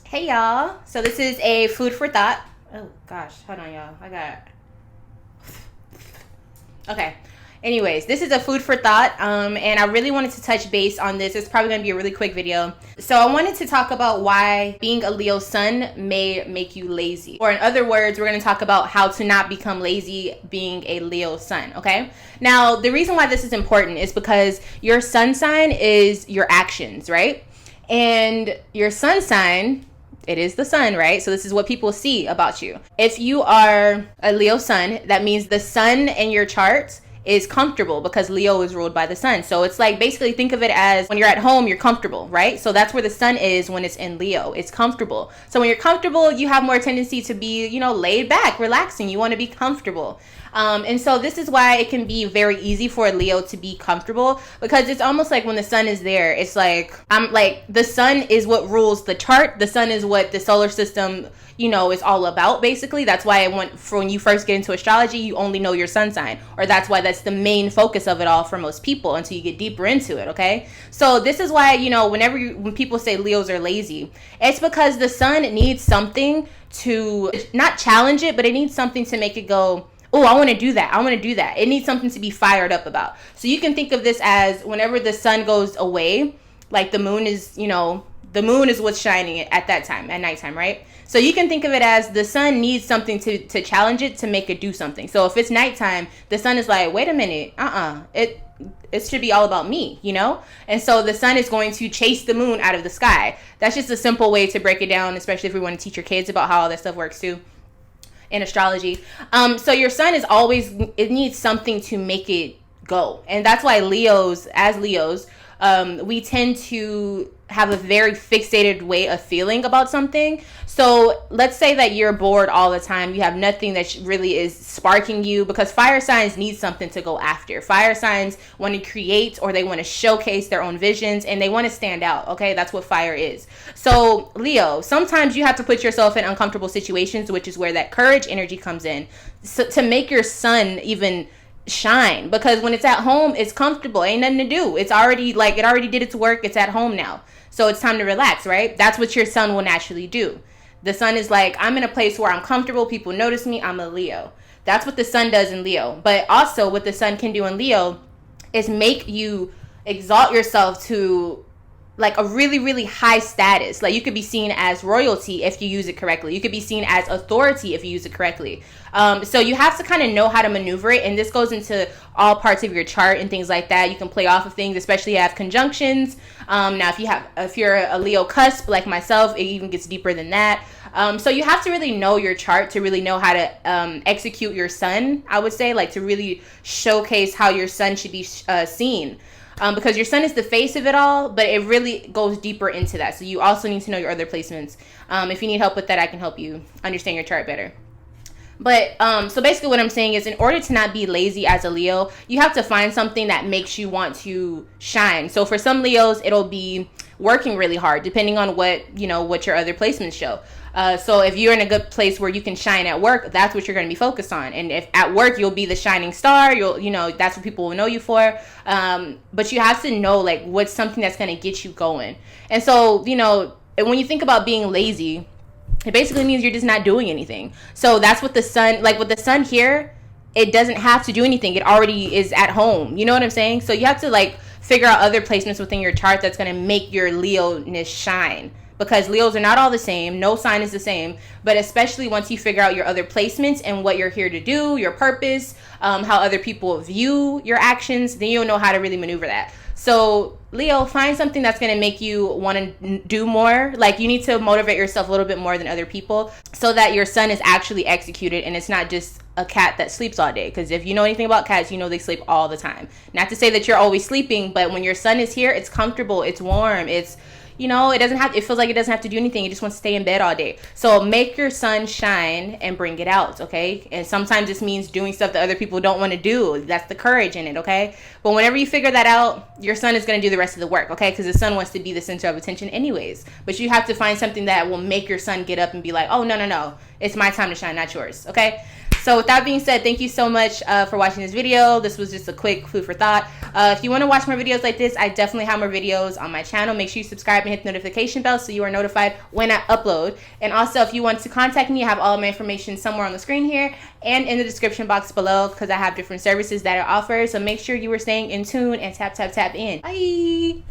Hey y'all, so this is a food for thought. Oh gosh, hold on y'all, okay. Anyways, this is a food for thought, and I really wanted to touch base on this. It's probably going to be a really quick video. So I wanted to talk about why being a Leo sun may make you lazy. Or in other words, we're going to talk about how to not become lazy being a Leo sun, okay? Now, the reason why this is important is because your sun sign is your actions, right? And your sun sign, it is the sun, right? So this is what people see about you. If you are a Leo sun, that means the sun in your chart is comfortable because Leo is ruled by the sun. So it's like, basically think of it as when you're at home, you're comfortable, right? So that's where the sun is when it's in Leo. It's comfortable. So when you're comfortable, you have more tendency to be, laid back, relaxing. You want to be comfortable. And so this is why it can be very easy for a Leo to be comfortable, because it's almost like when the sun is there, it's like, the sun is what rules the chart. The sun is what the solar system, is all about, basically. That's why when you first get into astrology, you only know your sun sign, or that's why that's the main focus of it all for most people until you get deeper into it, okay? So this is why, when people say Leos are lazy, it's because the sun needs something to not challenge it, but it needs something to make it go, oh, I want to do that. I want to do that. It needs something to be fired up about. So you can think of this as whenever the sun goes away, like the moon is, the moon is what's shining at that time, at nighttime, right? So you can think of it as the sun needs something to challenge it, to make it do something. So if it's nighttime, the sun is like, wait a minute, it should be all about me, And so the sun is going to chase the moon out of the sky. That's just a simple way to break it down, especially if we want to teach your kids about how all that stuff works too in astrology. So your sun is always, it needs something to make it go. And that's why Leos, we tend to have a very fixated way of feeling about something. So let's say that you're bored all the time. You have nothing that really is sparking you, because fire signs need something to go after. Fire signs want to create, or they want to showcase their own visions, and they want to stand out. Okay, that's what fire is. So Leo, sometimes you have to put yourself in uncomfortable situations, which is where that courage energy comes in, so to make your sun even shine. Because when it's at home, it's comfortable, ain't nothing to do. It's already it already did its work. It's at home now, so it's time to relax, right? That's what your sun will naturally do. The sun is like, I'm in a place where I'm comfortable, people notice me, I'm a Leo. That's what the sun does in Leo. But also what the sun can do in Leo is make you exalt yourself to like a really, really high status. Like you could be seen as royalty if you use it correctly. You could be seen as authority if you use it correctly. So you have to kind of know how to maneuver it. And this goes into all parts of your chart and things like that. You can play off of things, especially if you have conjunctions. Now, if you're a Leo cusp like myself, it even gets deeper than that. So you have to really know your chart to really know how to execute your sun, I would say, like to really showcase how your sun should be seen. Because your sun is the face of it all, but it really goes deeper into that. So you also need to know your other placements. If you need help with that, I can help you understand your chart better. But so basically what I'm saying is, in order to not be lazy as a Leo, you have to find something that makes you want to shine. So for some Leos, it'll be working really hard, depending on what your other placements show. So if you're in a good place where you can shine at work, that's what you're going to be focused on. And if at work you'll be the shining star, that's what people will know you for. But you have to know like what's something that's going to get you going. And so, when you think about being lazy, it basically means you're just not doing anything. So that's what the sun, like with the sun here, it doesn't have to do anything. It already is at home. You know what I'm saying? So you have to like figure out other placements within your chart that's going to make your Leo-ness shine. Because Leos are not all the same. No sign is the same. But especially once you figure out your other placements and what you're here to do, your purpose, how other people view your actions, then you'll know how to really maneuver that. So Leo, find something that's going to make you want to do more. Like you need to motivate yourself a little bit more than other people so that your sun is actually executed and it's not just a cat that sleeps all day. Because if you know anything about cats, they sleep all the time. Not to say that you're always sleeping, but when your sun is here, it's comfortable, it's warm, it feels like it doesn't have to do anything. It just wants to stay in bed all day. So make your sun shine and bring it out, okay? And sometimes this means doing stuff that other people don't want to do. That's the courage in it, okay? But whenever you figure that out, your sun is going to do the rest of the work, okay? Because the sun wants to be the center of attention anyways. But you have to find something that will make your sun get up and be like, oh, no. It's my time to shine, not yours, okay? So with that being said, thank you so much for watching this video. This was just a quick food for thought. If you want to watch more videos like this, I definitely have more videos on my channel. Make sure you subscribe and hit the notification bell so you are notified when I upload. And also, if you want to contact me, I have all of my information somewhere on the screen here and in the description box below, because I have different services that are offered. So make sure you are staying in tune and tap in. Bye.